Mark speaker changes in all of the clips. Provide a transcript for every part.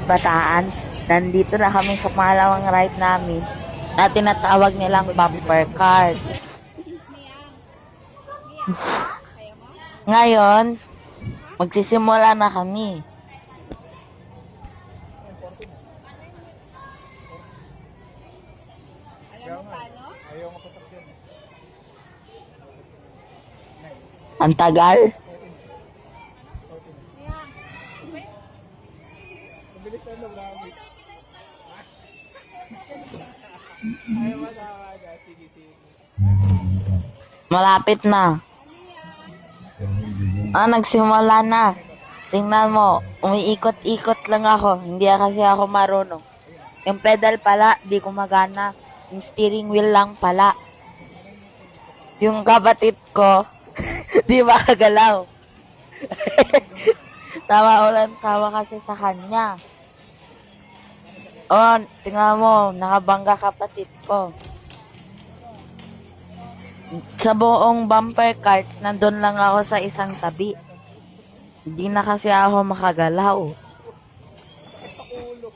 Speaker 1: Bataan. Nandito na kami sa pangalawang ride namin na tinatawag nilang bumper cars. Ngayon, magsisimula na kami. Ang tagal. Malapit na. Nagsimula na. Tingnan mo, umiikot-ikot lang ako. Hindi kasi ako marunong. Yung pedal pala, di ko magana. Yung steering wheel lang pala. Yung kapatid ko, di makagalaw. Tawa kasi sa kanya. Tingnan mo, nakabangga kapatid ko. Sa buong bumper carts, nandun lang ako sa isang tabi. Hindi na kasi ako makagalaw.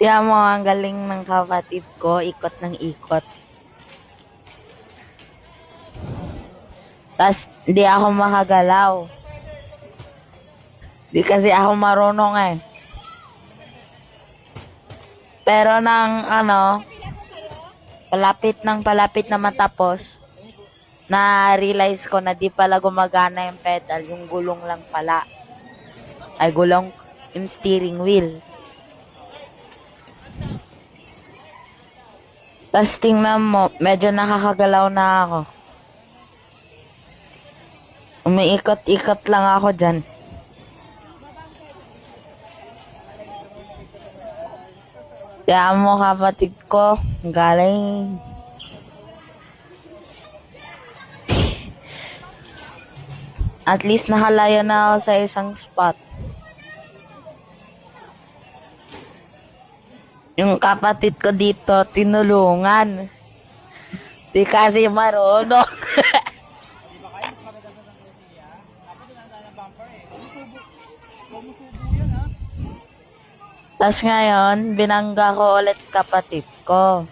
Speaker 1: Tiyan mo, ang galing ng kapatid ko, ikot ng ikot. Tas, hindi ako makagalaw. Di kasi ako marunong eh. Pero palapit na matapos, na-realize ko na di pala gumagana yung pedal, yung gulong lang pala. Ay, gulong yung steering wheel. Tapos tingnan mo, medyo nakakagalaw na ako. Umiikot-ikot lang ako dyan. Kaya mo kapatid ko, galing. At least nakalayo na ako sa isang spot. Yung kapatid ko dito, tinulungan. Di kasi marunong. Tapos ngayon, binangga ko ulit kapatid ko.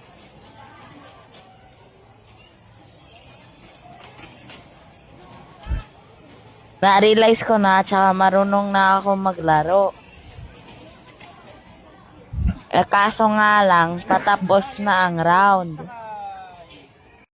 Speaker 1: Na-realize ko na, tsaka marunong na ako maglaro. Kaso nga lang, patapos na ang round.